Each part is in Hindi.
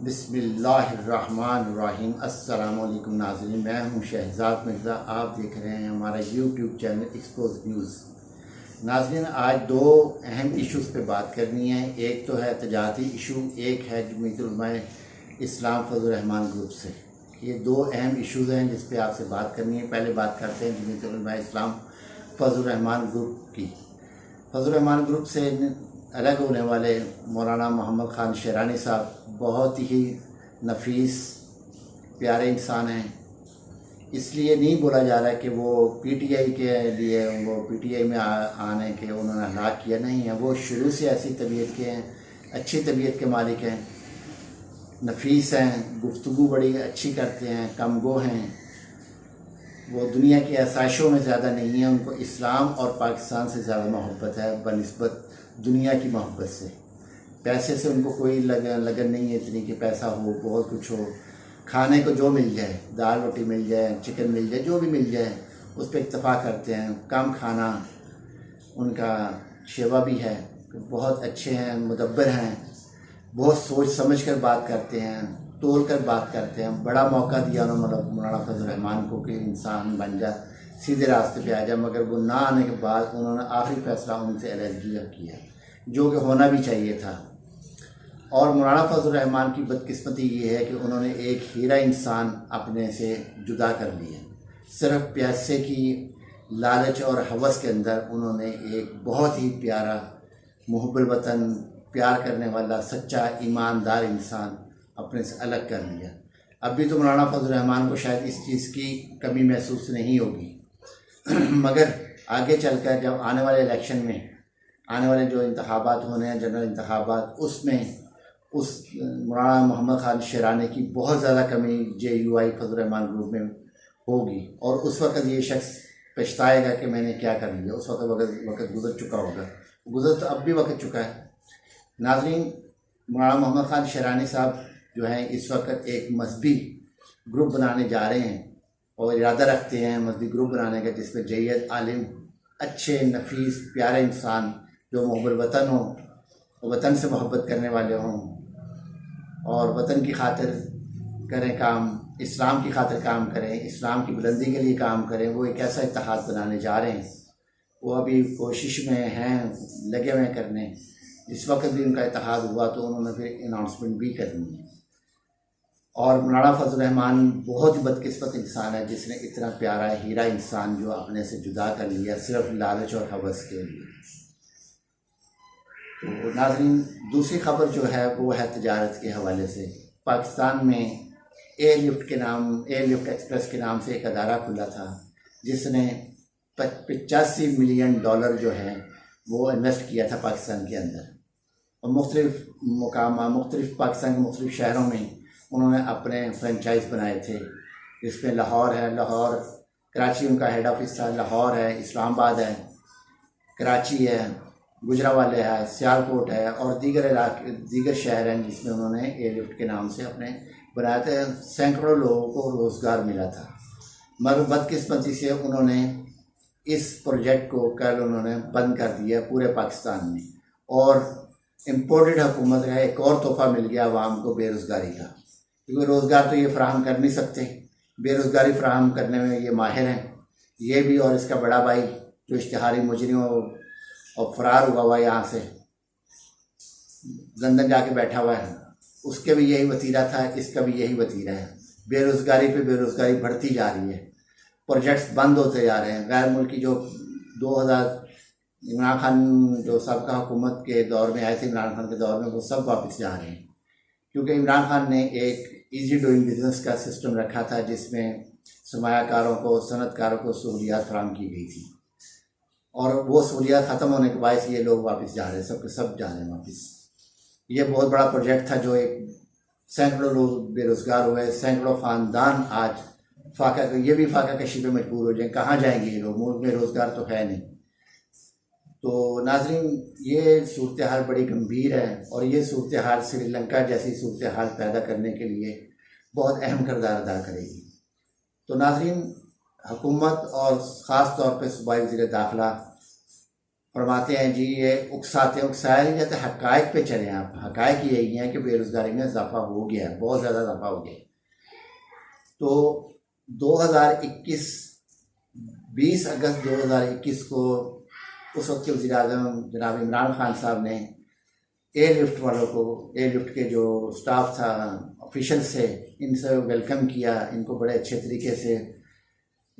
बिस्मिल्लाहिर्रहमानिर्रहीम। अस्सलाम वालेकुम नाज़रीन, मैं हूं शहजाद मिर्ज़ा। आप देख रहे हैं हमारा यूट्यूब चैनल एक्सपोज न्यूज़। नाज़रीन, आज दो अहम इश्यूज़ पे बात करनी है। एक तो है तजारती इशू, एक है जमीयतुल उलमा इस्लाम फजल रहमान ग्रुप से। ये दो अहम इश्यूज़ हैं जिस पे आपसे बात करनी है। पहले बात करते हैं जमीयतुल उलमा इस्लाम फजल रहमान ग्रुप की। फजल रहमान ग्रुप से अलग होने वाले मौलाना मोहम्मद ख़ान शेरानी साहब बहुत ही नफीस प्यारे इंसान हैं। इसलिए नहीं बोला जा रहा है कि वो पीटीआई के लिए वो पीटीआई में आने के उन्होंने हलाक किया, नहीं है। वो शुरू से ऐसी तबीयत के हैं, अच्छी तबीयत के मालिक हैं, नफीस हैं, गुफ्तगू बड़ी अच्छी करते हैं, कमगो हैं। वो दुनिया की आसाइशों में ज़्यादा नहीं है। उनको इस्लाम और पाकिस्तान से ज़्यादा मोहब्बत है बनिस्बत दुनिया की मोहब्बत से। पैसे से उनको कोई लगन नहीं है इतनी कि पैसा हो, बहुत कुछ हो, खाने को जो मिल जाए, दाल रोटी मिल जाए, चिकन मिल जाए, जो भी मिल जाए उस पर इत्तफा करते हैं। कम खाना, उनका शेवा भी है, बहुत अच्छे हैं, मुदब्बर हैं, बहुत सोच समझ कर बात करते हैं, तोल कर बात करते हैं। बड़ा मौका दिया उन्होंने मौलाना फजल रहमान को कि इंसान बन जा, सीधे रास्ते पे आ जाए, मगर वो ना आने के बाद उन्होंने आखिरी फैसला उनसे अलहदगी किया, जो कि होना भी चाहिए था। और मौलाना फजल रहमान की बदकिस्मती ये है कि उन्होंने एक हीरा इंसान अपने से जुदा कर लिया। सिर्फ पैसे की लालच और हवस के अंदर उन्होंने एक बहुत ही प्यारा मुहब्बुल वतन, प्यार करने वाला, सच्चा ईमानदार इंसान अपने से अलग कर लिया। अभी तो मौलाना फजल रहमान को शायद इस चीज़ की कमी महसूस नहीं होगी मगर आगे चलकर जब आने वाले इलेक्शन में, आने वाले जो इंतखाबात होने हैं, जनरल इंतखाबात, उसमें उस मौलाना मोहम्मद ख़ान शेरानी की बहुत ज़्यादा कमी JUI फजल रहमान ग्रुप में होगी। और उस वक़्त ये शख्स पछताएगा कि मैंने क्या कर लिया। उस वक्त गुजर चुका होगा, गुजर तो अब भी वक्त चुका है। नाज़रीन, मौलाना मोहम्मद ख़ान शेरानी साहब जो हैं इस वक्त एक मजहबी ग्रुप बनाने जा रहे हैं और इरादा रखते हैं मजहबी ग्रुप बनाने का, जिसमें जय्यद आलिम, अच्छे नफीस प्यारे इंसान जो मोहब्बत वतन हो, वतन से मोहब्बत करने वाले हों और वतन की खातिर करें काम, इस्लाम की खातिर काम करें, इस्लाम की बुलंदी के लिए काम करें। वो एक ऐसा इत्तेहाद बनाने जा रहे हैं। वो अभी कोशिश में हैं, लगे हुए करने। जिस वक्त भी उनका इत्तेहाद हुआ तो उन्होंने फिर अनाउंसमेंट भी करनी है। और मौलाना फजल रहमान बहुत ही बदकिस्मत इंसान है जिसने इतना प्यारा हीरा इंसान जो अपने से जुदा कर लिया सिर्फ लालच और हवस के लिए। तो नाज़रीन, दूसरी खबर जो है वो है तजारत के हवाले से। पाकिस्तान में एयरलिफ्ट एक्सप्रेस के नाम से एक अदारा खुला था जिसने 85 मिलियन डॉलर जो है वो इन्वेस्ट किया था पाकिस्तान के अंदर। और मुख्तलिफ पाकिस्तान के मुख्तलिफ शहरों में उन्होंने अपने फ्रेंचाइज बनाए थे, जिसमें लाहौर है, लाहौर कराची उनका हेड ऑफिस था, लाहौर है, इस्लामाबाद है, कराची है, गुजरावाले है, सियालकोट है और दीगर शहर हैं जिसमें उन्होंने एयरलिफ्ट के नाम से अपने बनाए थे। सैकड़ों लोगों को रोज़गार मिला था। मगर बदकिस्मती से उन्होंने इस प्रोजेक्ट को कल उन्होंने बंद कर दिया पूरे पाकिस्तान में। और इम्पोर्टेड हुकूमत का एक और तोहफ़ा मिल गया आवाम को, बेरोज़गारी का, क्योंकि रोज़गार तो ये फ़राहम कर नहीं सकते, बेरोज़गारी फ़राहम करने में ये माहिर हैं, ये भी और इसका बड़ा भाई जो इश्तिहारी मुजरिम और फ़रार हुआ हुआ यहाँ से लंदन जाके बैठा हुआ है, उसके भी यही वतीरा था, इसका भी यही वतीरा है। बेरोज़गारी पे बेरोज़गारी बढ़ती जा रही है, प्रोजेक्ट्स बंद होते जा रहे हैं। गैर मुल्की जो 2000 इमरान खान जो सबका हुकूमत के दौर में आए थे, इमरान खान के दौर में, वो सब वापस जा रहे हैं, क्योंकि इमरान खान ने एक ईजी डूइंग बिजनेस का सिस्टम रखा था जिसमें सरमायाकारों को, सनतकारों को सहूलियात फराहम की गई थी। और वो सहूलियात ख़त्म होने के बाद ये लोग वापस जा रहे हैं, सब के सब जा रहे हैं वापस। ये बहुत बड़ा प्रोजेक्ट था जो एक सैकड़ों लोग बेरोज़गार हुए, सैकड़ों ख़ानदान आज ये भी फाका कशी पे मजबूर हो जाए। कहाँ जाएंगे ये लोग, मुल्क में रोज़गार तो है नहीं। तो नाज़रीन, ये सूरत हाल बड़ी गंभीर है और ये सूरत हाल श्रीलंका जैसी सूरत हाल पैदा करने के लिए बहुत अहम किरदार अदा करेगी। तो नाज़रीन, हुकूमत और ख़ास तौर पर सूबाई वज़ीर दाखिला फरमाते हैं जी ये उकसाते हैं, उकसाया नहीं जाता, हकायक पे चले आप। हकायक यही है कि बेरोज़गारी में इजाफा हो गया है, बहुत ज़्यादा इजाफा हो गया। तो 2021 20 अगस्त 2021 को उस वक्त के वज़ीर-ए-आज़म जनाब इमरान खान साहब ने एयरलिफ्ट वालों को, एयरलिफ्ट के जो स्टाफ था, ऑफिशल्स थे, इनसे वेलकम किया, इनको बड़े अच्छे तरीके से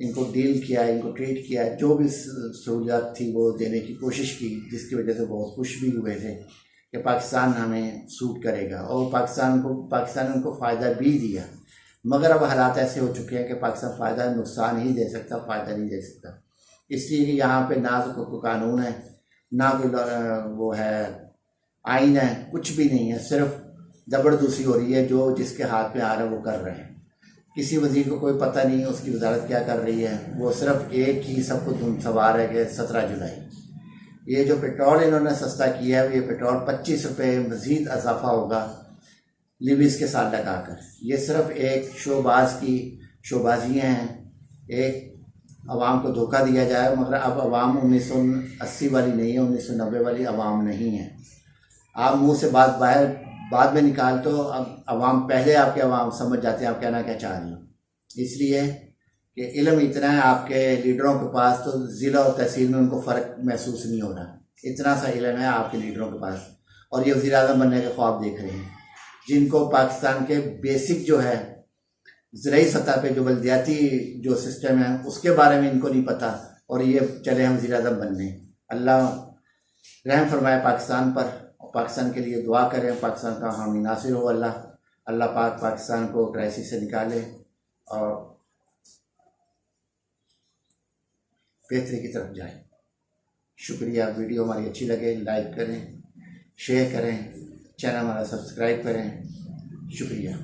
इनको डील किया, इनको ट्रीट किया, जो भी सहूलियात थी वो देने की कोशिश की, जिसकी वजह से बहुत खुश भी हुए थे कि पाकिस्तान हमें सूट करेगा, और पाकिस्तान ने उनको फ़ायदा भी दिया। मगर अब हालात ऐसे हो चुके हैं कि पाकिस्तान फ़ायदा नुकसान ही दे सकता, फ़ायदा नहीं दे सकता। इसलिए कि यहाँ पे ना तो कोई कानून है, ना कोई वो है आइन है, कुछ भी नहीं है, सिर्फ जबरदस्ती हो रही है। जो जिसके हाथ में आ रहा है वो कर रहे हैं। किसी वज़ीर को कोई पता नहीं है उसकी वजारत क्या कर रही है, वो सिर्फ एक ही सबको धुन सवार है कि 17 जुलाई ये जो पेट्रोल इन्होंने सस्ता किया है, ये पेट्रोल 25 रुपये मज़ीद इजाफा होगा लिविस के साथ लगाकर। ये सिर्फ एक शोबाजियाँ हैं, एक आवाम को धोखा दिया जाए। मगर अब आवाम 1980 वाली नहीं है, 1990 वाली आवाम नहीं है। आप मुंह से बात बाहर बाद में निकाल, तो अब आवाम पहले आपके आवाम समझ जाते हैं आप कहना क्या चाह रही हो। इसलिए कि इल्म इतना है आपके लीडरों के पास, तो ज़िला और तहसील में उनको फ़र्क महसूस नहीं हो रहा। इतना सा इल्म है आपके लीडरों के पास, और ये वज़ीर-ए-आज़म बनने के ख्वाब देख रहे हैं, जिनको पाकिस्तान के बेसिक जो है ज़राई सतह पे जो बल्दियाती जो सिस्टम है उसके बारे में इनको नहीं पता, और ये चले हम वज़ीर-ए-आज़म बनने। अल्लाह रहम फरमाए पाकिस्तान पर, और पाकिस्तान के लिए दुआ करें, पाकिस्तान का हामी नासिर हो अल्लाह पाक पाकिस्तान को क्राइसिस से निकाले और बेहतरी की तरफ जाए। शुक्रिया। वीडियो हमारी अच्छी लगे लाइक करें, शेयर करें, चैनल हमारा सब्सक्राइब करें। शुक्रिया।